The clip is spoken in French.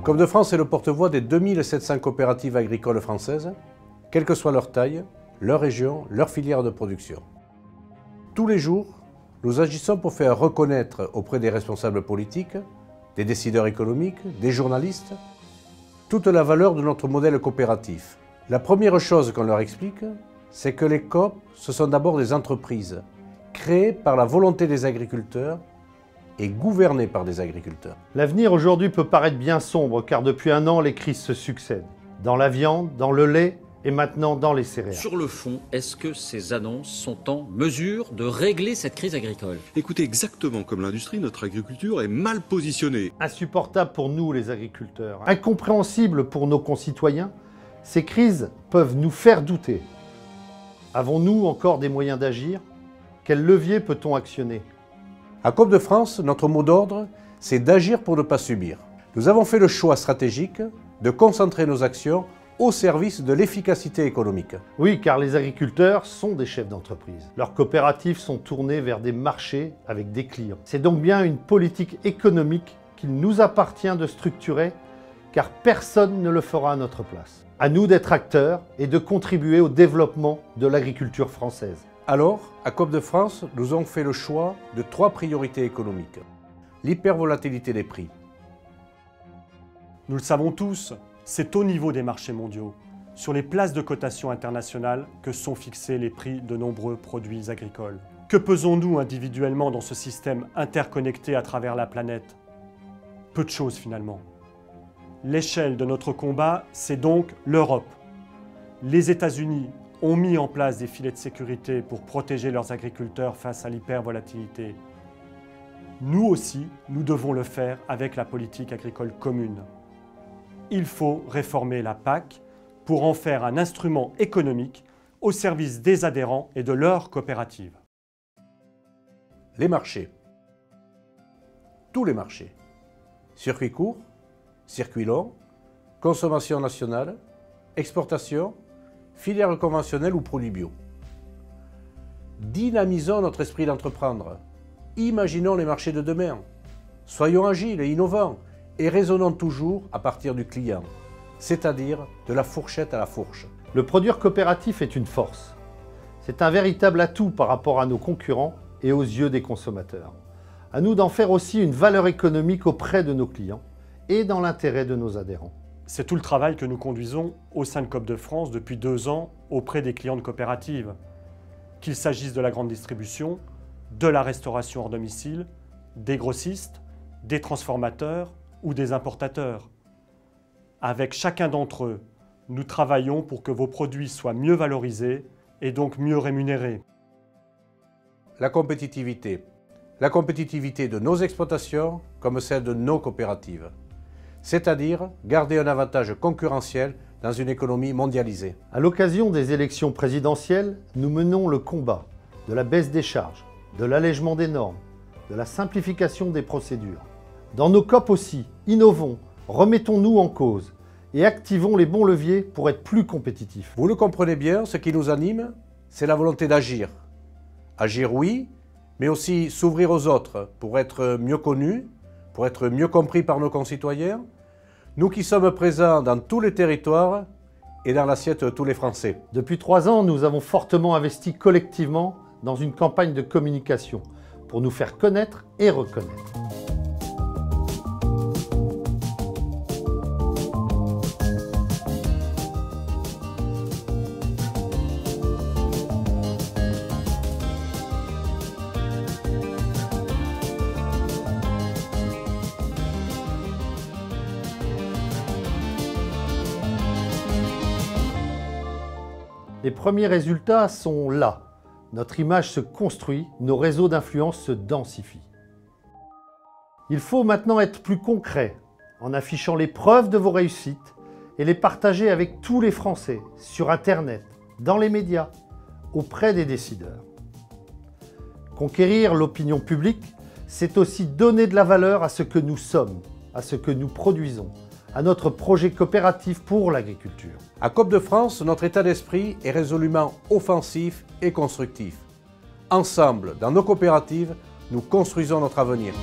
Coop de France est le porte-voix des 2700 coopératives agricoles françaises, quelle que soit leur taille, leur région, leur filière de production. Tous les jours, nous agissons pour faire reconnaître auprès des responsables politiques, des décideurs économiques, des journalistes, toute la valeur de notre modèle coopératif. La première chose qu'on leur explique, c'est que les coop, ce sont d'abord des entreprises créées par la volonté des agriculteurs et gouvernées par des agriculteurs. L'avenir aujourd'hui peut paraître bien sombre car depuis un an, les crises se succèdent. Dans la viande, dans le lait et maintenant dans les céréales. Sur le fond, est-ce que ces annonces sont en mesure de régler cette crise agricole? Écoutez, exactement comme l'industrie, notre agriculture est mal positionnée. Insupportable pour nous les agriculteurs, incompréhensible pour nos concitoyens, ces crises peuvent nous faire douter. Avons-nous encore des moyens d'agir? Quel levier peut-on actionner? À Coop de France, notre mot d'ordre, c'est d'agir pour ne pas subir. Nous avons fait le choix stratégique de concentrer nos actions au service de l'efficacité économique. Oui, car les agriculteurs sont des chefs d'entreprise. Leurs coopératives sont tournées vers des marchés avec des clients. C'est donc bien une politique économique qu'il nous appartient de structurer, car personne ne le fera à notre place. À nous d'être acteurs et de contribuer au développement de l'agriculture française. Alors, à Coop de France, nous avons fait le choix de 3 priorités économiques. L'hypervolatilité des prix. Nous le savons tous, c'est au niveau des marchés mondiaux, sur les places de cotation internationales, que sont fixés les prix de nombreux produits agricoles. Que pesons-nous individuellement dans ce système interconnecté à travers la planète? Peu de choses finalement. L'échelle de notre combat, c'est donc l'Europe. Les États-Unis ont mis en place des filets de sécurité pour protéger leurs agriculteurs face à l'hypervolatilité. Nous aussi, nous devons le faire avec la politique agricole commune. Il faut réformer la PAC pour en faire un instrument économique au service des adhérents et de leurs coopératives. Les marchés. Tous les marchés. Circuit court, circuit long, consommation nationale, exportation, filière conventionnelle ou produits bio. Dynamisons notre esprit d'entreprendre. Imaginons les marchés de demain. Soyons agiles et innovants et raisonnons toujours à partir du client, c'est-à-dire de la fourchette à la fourche. Le produire coopératif est une force. C'est un véritable atout par rapport à nos concurrents et aux yeux des consommateurs. À nous d'en faire aussi une valeur économique auprès de nos clients et dans l'intérêt de nos adhérents. C'est tout le travail que nous conduisons au sein de Coop de France depuis 2 ans auprès des clients de coopératives. Qu'il s'agisse de la grande distribution, de la restauration hors domicile, des grossistes, des transformateurs ou des importateurs. Avec chacun d'entre eux, nous travaillons pour que vos produits soient mieux valorisés et donc mieux rémunérés. La compétitivité. La compétitivité de nos exploitations comme celle de nos coopératives. C'est-à-dire garder un avantage concurrentiel dans une économie mondialisée. À l'occasion des élections présidentielles, nous menons le combat de la baisse des charges, de l'allègement des normes, de la simplification des procédures. Dans nos COP aussi, innovons, remettons-nous en cause et activons les bons leviers pour être plus compétitifs. Vous le comprenez bien, ce qui nous anime, c'est la volonté d'agir. Agir oui, mais aussi s'ouvrir aux autres pour être mieux connus, pour être mieux compris par nos concitoyens, nous qui sommes présents dans tous les territoires et dans l'assiette de tous les Français. Depuis 3 ans, nous avons fortement investi collectivement dans une campagne de communication pour nous faire connaître et reconnaître. Les premiers résultats sont là. Notre image se construit, nos réseaux d'influence se densifient. Il faut maintenant être plus concret, en affichant les preuves de vos réussites et les partager avec tous les Français, sur Internet, dans les médias, auprès des décideurs. Conquérir l'opinion publique, c'est aussi donner de la valeur à ce que nous sommes, à ce que nous produisons, à notre projet coopératif pour l'agriculture. À Coop de France, notre état d'esprit est résolument offensif et constructif. Ensemble, dans nos coopératives, nous construisons notre avenir.